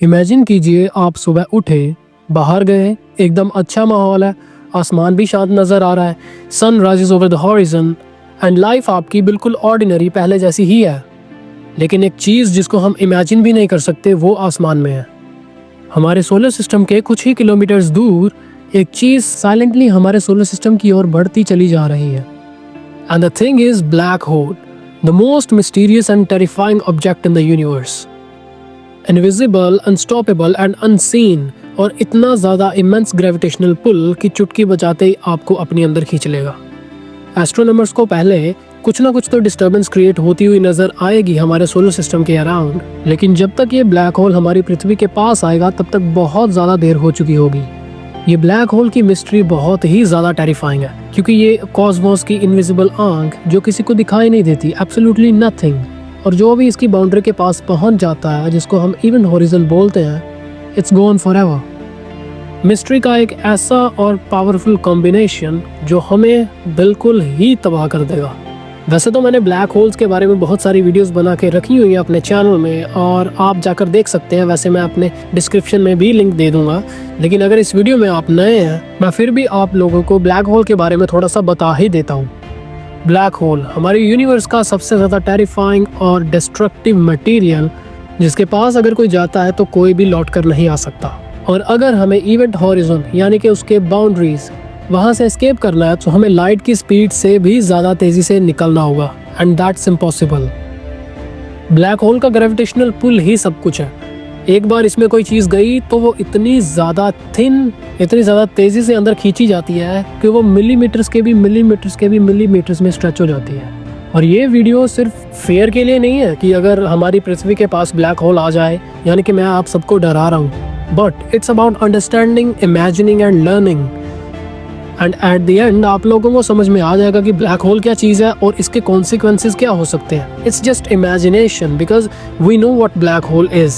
Imagine कीजिए आप सुबह उठे, बाहर गए, एकदम अच्छा माहौल है, आसमान भी शांत नज़र आ रहा है, sun rises over the horizon and life आपकी बिल्कुल ऑर्डिनरी पहले जैसी ही है। लेकिन एक चीज़ जिसको हम इमेजिन भी नहीं कर सकते वो आसमान में है। हमारे सोलर सिस्टम के कुछ ही किलोमीटर्स दूर एक चीज़ साइलेंटली हमारे सोलर सिस्टम की ओर बढ़ती चली जा रही है। And the thing is black hole, the most mysterious and terrifying object in the universe. Invisible, unstoppable and unseen, और इतना ज़्यादा इमेंस ग्रेविटेशनल पुल कि चुटकी बजाते ही आपको अपने अंदर खींच लेगा। एस्ट्रोनॉमर्स को पहले कुछ ना कुछ तो डिस्टर्बेंस क्रिएट होती हुई नजर आएगी हमारे सोलर सिस्टम के अराउंड, लेकिन जब तक ये ब्लैक होल हमारी पृथ्वी के पास आएगा तब तक बहुत ज़्यादा देर हो चुकी होगी। ये ब्लैक होल की मिस्ट्री बहुत ही ज़्यादा टेरिफाइंग है, क्योंकि ये कॉस्मोस की इनविजिबल आंख जो किसी को दिखाई नहीं देती, एब्सोल्युटली नथिंग, और जो भी इसकी बाउंड्री के पास पहुंच जाता है, जिसको हम इवेंट हॉरिजन बोलते हैं, इट्स गॉन फॉरएवर। मिस्ट्री का एक ऐसा और पावरफुल कॉम्बिनेशन जो हमें बिल्कुल ही तबाह कर देगा। वैसे तो मैंने ब्लैक होल्स के बारे में बहुत सारी वीडियोस बना के रखी हुई है अपने चैनल में, और आप जाकर देख सकते हैं। वैसे मैं अपने डिस्क्रिप्शन में भी लिंक दे दूंगा, लेकिन अगर इस वीडियो में आप नए हैं, मैं फिर भी आप लोगों को ब्लैक होल के बारे में थोड़ा सा बता ही देता हूँ। ब्लैक होल हमारे यूनिवर्स का सबसे ज़्यादा टेरिफाइंग और डिस्ट्रक्टिव मटेरियल, जिसके पास अगर कोई जाता है तो कोई भी लौट कर नहीं आ सकता। और अगर हमें इवेंट हॉरिजन यानी कि उसके बाउंड्रीज वहाँ से एस्केप करना है तो हमें लाइट की स्पीड से भी ज़्यादा तेज़ी से निकलना होगा, and that's impossible. Black hole का ग्रेविटेशनल पुल ही सब कुछ है। एक बार इसमें कोई चीज़ गई तो वो इतनी ज़्यादा थिन, इतनी ज़्यादा तेज़ी से अंदर खींची जाती है कि वो मिलीमीटर्स के भी मिलीमीटर्स में स्ट्रेच हो जाती है। और ये वीडियो सिर्फ फेयर के लिए नहीं है कि अगर हमारी पृथ्वी के पास ब्लैक होल आ जाए, यानी कि मैं आप सबको डरा रहा हूँ, but it's about understanding, imagining and learning. And at the end आप लोगों को समझ में आ जाएगा कि ब्लैक होल क्या चीज़ है और इसके कॉन्सिक्वेंसेस क्या हो सकते हैं। It's just imagination, because we know what black hole is,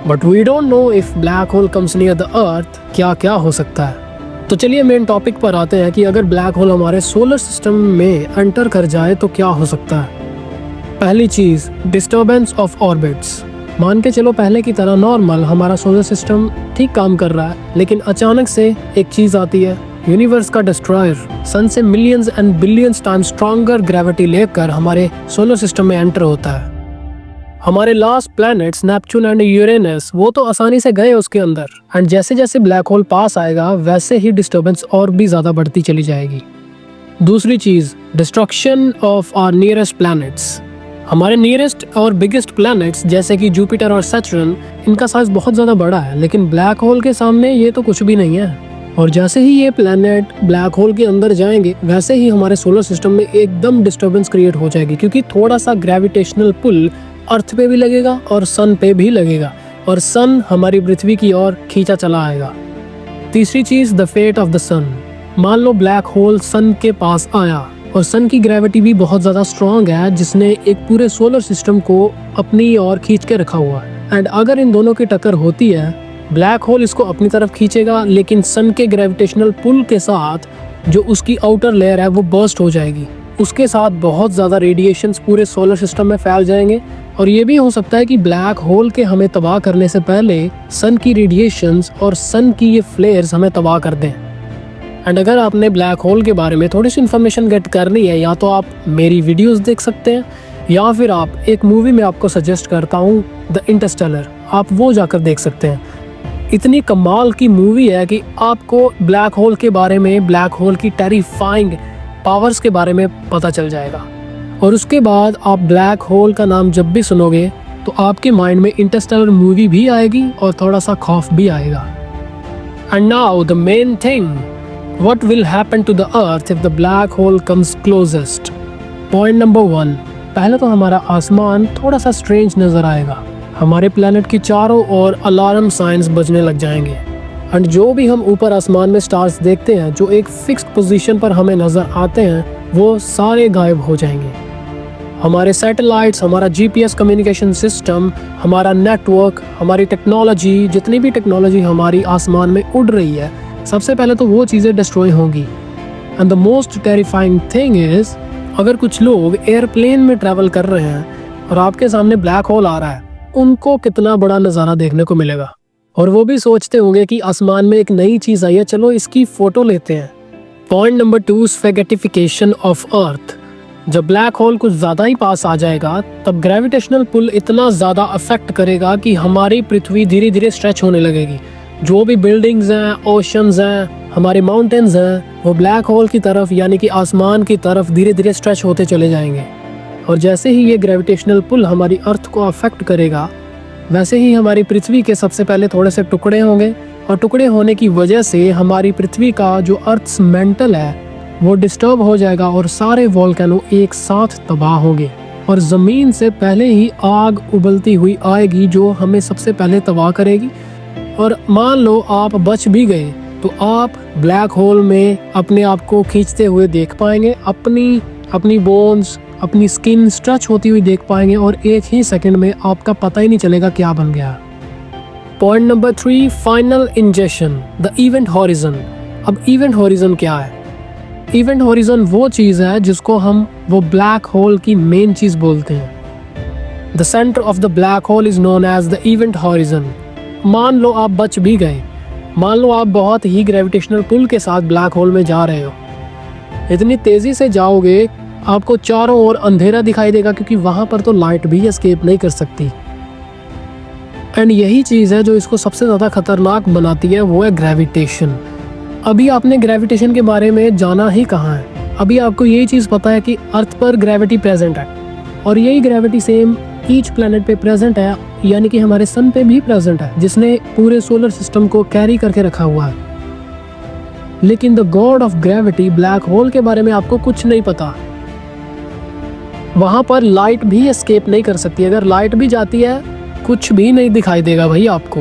but we don't know if black hole comes near the earth क्या क्या हो सकता है। तो चलिए मेन टॉपिक पर आते हैं कि अगर ब्लैक होल हमारे सोलर सिस्टम में एंटर कर जाए तो क्या हो सकता है। पहली चीज़, डिस्टर्बेंस ऑफ ऑर्बिट्स। मान के चलो पहले की तरह नॉर्मल हमारा सोलर सिस्टम ठीक काम कर रहा है, लेकिन अचानक से एक चीज़ आती है, यूनिवर्स का डिस्ट्रॉयर, सन से millions and billions time stronger gravity लेकर हमारे सोलर सिस्टम में एंटर होता है। हमारे last planets Neptune and Uranus वो तो आसानी से गए उसके अंदर, एंड जैसे जैसे ब्लैक होल पास आएगा वैसे ही डिस्टर्बेंस और भी ज़्यादा बढ़ती चली जाएगी। दूसरी चीज़, destruction of our nearest planets. हमारे नियरेस्ट और बिगेस्ट प्लैनेट्स जैसे कि जुपिटर और सैटर्न, इनका साइज बहुत ज़्यादा बड़ा है, लेकिन ब्लैक होल के सामने ये तो कुछ भी नहीं है। और जैसे ही ये प्लैनेट ब्लैक होल के अंदर जाएंगे वैसे ही हमारे सोलर सिस्टम में एकदम डिस्टर्बेंस क्रिएट हो जाएगी, क्योंकि थोड़ा सा ग्रेविटेशनल पुल अर्थ पे भी लगेगा और सन पे भी लगेगा, और सन हमारी पृथ्वी की ओर खींचा चला आएगा। तीसरी चीज़, द फेट ऑफ द सन। मान लो ब्लैक होल सन के पास आया और सन की ग्रेविटी भी बहुत ज़्यादा स्ट्रॉन्ग है, जिसने एक पूरे सोलर सिस्टम को अपनी ओर खींच के रखा हुआ है। एंड अगर इन दोनों की टक्कर होती है, ब्लैक होल इसको अपनी तरफ खींचेगा, लेकिन सन के ग्रेविटेशनल पुल के साथ जो उसकी आउटर लेयर है वो बर्स्ट हो जाएगी। उसके साथ बहुत ज़्यादा रेडिएशंस पूरे सोलर सिस्टम में फैल जाएंगे, और ये भी हो सकता है कि ब्लैक होल के हमें तबाह करने से पहले सन की रेडिएशंस और सन की ये फ्लेयर्स हमें तबाह कर दें। एंड अगर आपने ब्लैक होल के बारे में थोड़ी सी इन्फॉर्मेशन गेट करनी है, या तो आप मेरी वीडियोस देख सकते हैं, या फिर आप एक मूवी में आपको सजेस्ट करता हूँ, द इंटरस्टेलर, आप वो जाकर देख सकते हैं। इतनी कमाल की मूवी है कि आपको ब्लैक होल के बारे में, ब्लैक होल की टेरिफाइंग पावर्स के बारे में पता चल जाएगा। और उसके बाद आप ब्लैक होल का नाम जब भी सुनोगे तो आपके माइंड में इंटरस्टेलर मूवी भी आएगी और थोड़ा सा खौफ भी आएगा। And now the main thing, what will happen to the earth if the black hole comes closest. Point number 1, पहले तो हमारा आसमान थोड़ा सा स्ट्रेंज नजर आएगा। हमारे प्लैनेट की चारों ओर अलार्म साइंस बजने लग जाएंगे, एंड जो भी हम ऊपर आसमान में स्टार्स देखते हैं जो एक फिक्स्ड पोजीशन पर हमें नज़र आते हैं, वो सारे गायब हो जाएंगे। हमारे सैटेलाइट्स, हमारा जीपीएस कम्युनिकेशन सिस्टम, हमारा नेटवर्क, हमारी टेक्नोलॉजी, जितनी भी टेक्नोलॉजी हमारी आसमान में उड़ रही है, सबसे पहले तो वो चीज़ें डिस्ट्रॉय होंगी। And the most terrifying thing is, अगर कुछ लोग एयरप्लेन में ट्रैवल कर रहे हैं और आपके सामने ब्लैक होल आ रहा है, उनको कितना बड़ा नज़ारा देखने को मिलेगा। और वो भी सोचते होंगे कि आसमान में एक नई चीज़ आई है, चलो इसकी फ़ोटो लेते हैं। Point number 2, spaghettification of Earth. जब ब्लैक होल कुछ ज़्यादा ही पास आ जाएगा तब ग्रेविटेशनल पुल इतना ज़्यादा अफेक्ट करेगा कि हमारी पृथ्वी धीरे धीरे स्ट्रेच होने लगेगी। जो भी बिल्डिंग्स हैं, ओशंस हैं, हमारे माउंटेन्स हैं, वो ब्लैक होल की तरफ यानी कि आसमान की तरफ धीरे धीरे स्ट्रेच होते चले जाएंगे। और जैसे ही ये ग्रेविटेशनल पुल हमारी अर्थ को अफेक्ट करेगा, वैसे ही हमारी पृथ्वी के सबसे पहले थोड़े से टुकड़े होंगे, और टुकड़े होने की वजह से हमारी पृथ्वी का जो अर्थ's मेंटल है वो डिस्टर्ब हो जाएगा और सारे वोल्केनो एक साथ तबाह होंगे और ज़मीन से पहले ही आग उबलती हुई आएगी जो हमें सबसे पहले तबाह करेगी। और मान लो आप बच भी गए तो आप ब्लैक होल में अपने आप को खींचते हुए देख पाएंगे, अपनी बोन्स, अपनी स्किन स्ट्रेच होती हुई देख पाएंगे और एक ही सेकंड में आपका पता ही नहीं चलेगा क्या बन गया। Point number 3, final injection, the event horizon. अब इवेंट हॉरिजन क्या है? इवेंट हॉरिजन वो चीज़ है जिसको हम वो ब्लैक होल की मेन चीज़ बोलते हैं। The centre of the black hole is known as the event horizon. मान लो आप बच भी गए, मान लो आप बहुत ही ग्रेविटेशनल पुल के साथ ब्लैक होल में जा रहे हो, इतनी तेज़ी से जाओगे आपको चारों ओर अंधेरा दिखाई देगा क्योंकि वहाँ पर तो लाइट भी एस्केप नहीं कर सकती। एंड यही चीज़ है जो इसको सबसे ज़्यादा खतरनाक बनाती है, वो है ग्रेविटेशन। अभी आपने ग्रेविटेशन के बारे में जाना ही कहाँ है, अभी आपको यही चीज़ पता है कि अर्थ पर ग्रेविटी प्रेजेंट है और यही ग्रेविटी सेम ईच प्लैनेट पे प्रेजेंट है, यानी कि हमारे सन पे भी प्रेजेंट है, जिसने पूरे सोलर सिस्टम को कैरी करके रखा हुआ है। लेकिन the God of gravity, black hole के बारे में आपको कुछ नहीं पता। वहाँ पर लाइट भी एस्केप नहीं कर सकती, अगर लाइट भी जाती है कुछ भी नहीं दिखाई देगा भाई आपको।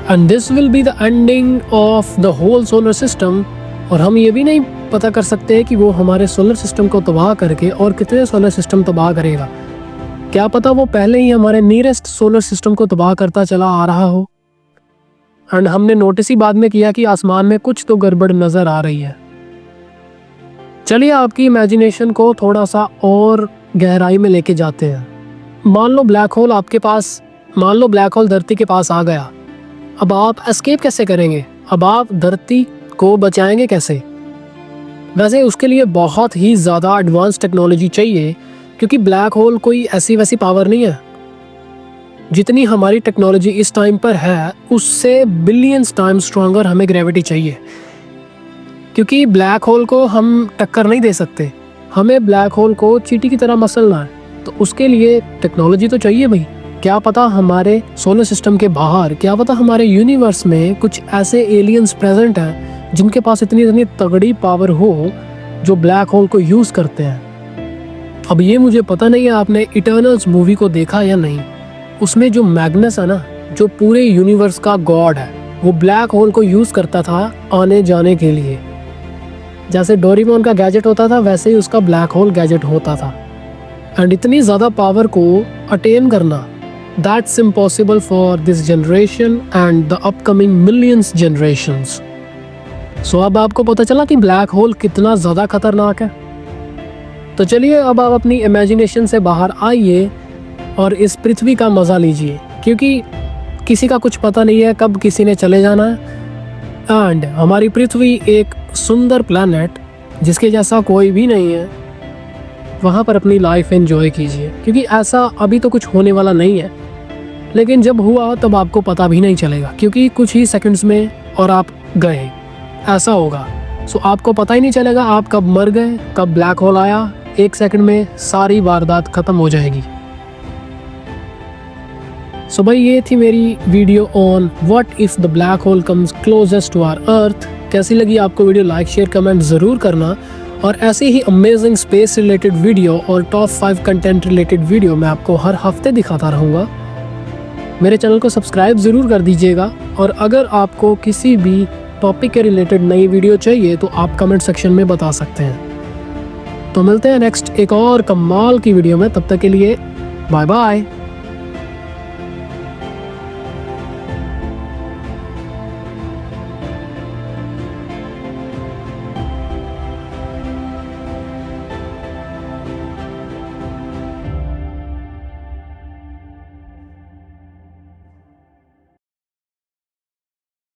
And this will be the ending of the whole solar system. और हम ये भी नहीं पता कर सकते कि वो हमारे सोलर सिस्टम को तबाह करके और कितने सोलर सिस्टम तबाह करेगा। क्या पता वो पहले ही हमारे नियरेस्ट सोलर सिस्टम को तबाह करता चला आ रहा हो एंड हमने नोटिस ही बाद में किया कि आसमान में कुछ तो गड़बड़ नज़र आ रही है। चलिए आपकी इमेजिनेशन को थोड़ा सा और गहराई में लेके जाते हैं। मान लो ब्लैक होल आपके पास, मान लो ब्लैक होल धरती के पास आ गया, अब आप एस्केप कैसे करेंगे? अब आप धरती को बचाएंगे कैसे? वैसे उसके लिए बहुत ही ज़्यादा एडवांस टेक्नोलॉजी चाहिए क्योंकि ब्लैक होल कोई ऐसी वैसी पावर नहीं है। जितनी हमारी टेक्नोलॉजी इस टाइम पर है उससे बिलियंस टाइम स्ट्रॉन्गर हमें ग्रेविटी चाहिए, क्योंकि ब्लैक होल को हम टक्कर नहीं दे सकते। हमें ब्लैक होल को चींटी की तरह मसलना है, तो उसके लिए टेक्नोलॉजी तो चाहिए भाई। क्या पता हमारे सोलर सिस्टम के बाहर, क्या पता हमारे यूनिवर्स में कुछ ऐसे एलियंस प्रेजेंट हैं जिनके पास इतनी तगड़ी पावर हो जो ब्लैक होल को यूज़ करते हैं। अब ये मुझे पता नहीं है आपने इटर्नल्स मूवी को देखा या नहीं, उसमें जो मैग्नस है ना, जो पूरे यूनिवर्स का गॉड है, वो ब्लैक होल को यूज़ करता था आने जाने के लिए। जैसे डोरेमोन का गैजेट होता था वैसे ही उसका ब्लैक होल गैजेट होता था। एंड इतनी ज़्यादा पावर को अटेन करना, that's impossible for this generation and the upcoming millions generations. सो अब आपको पता चला कि ब्लैक होल कितना ज़्यादा खतरनाक है। तो चलिए अब आप अपनी इमेजिनेशन से बाहर आइए और इस पृथ्वी का मज़ा लीजिए, क्योंकि किसी का कुछ पता नहीं है कब किसी ने चले जाना है। एंड हमारी पृथ्वी एक सुंदर प्लैनेट जिसके जैसा कोई भी नहीं है, वहाँ पर अपनी लाइफ एंजॉय कीजिए, क्योंकि ऐसा अभी तो कुछ होने वाला नहीं है, लेकिन जब हुआ तब आपको पता भी नहीं चलेगा, क्योंकि कुछ ही सेकंड्स में और आप गए, ऐसा होगा। सो आपको पता ही नहीं चलेगा आप कब मर गए, कब ब्लैक होल आया, एक सेकंड में सारी वारदात ख़त्म हो जाएगी। सो भाई ये थी मेरी video on what if the black hole comes closest to our earth. कैसी लगी आपको वीडियो? लाइक शेयर कमेंट ज़रूर करना, और ऐसे ही अमेजिंग स्पेस रिलेटेड वीडियो और टॉप 5 कंटेंट रिलेटेड वीडियो मैं आपको हर हफ्ते दिखाता रहूँगा। मेरे चैनल को सब्सक्राइब ज़रूर कर दीजिएगा, और अगर आपको किसी भी टॉपिक के रिलेटेड नई वीडियो चाहिए तो आप कमेंट सेक्शन में बता सकते हैं। तो मिलते हैं नेक्स्ट एक और कमाल की वीडियो में, तब तक के लिए बाय बाय।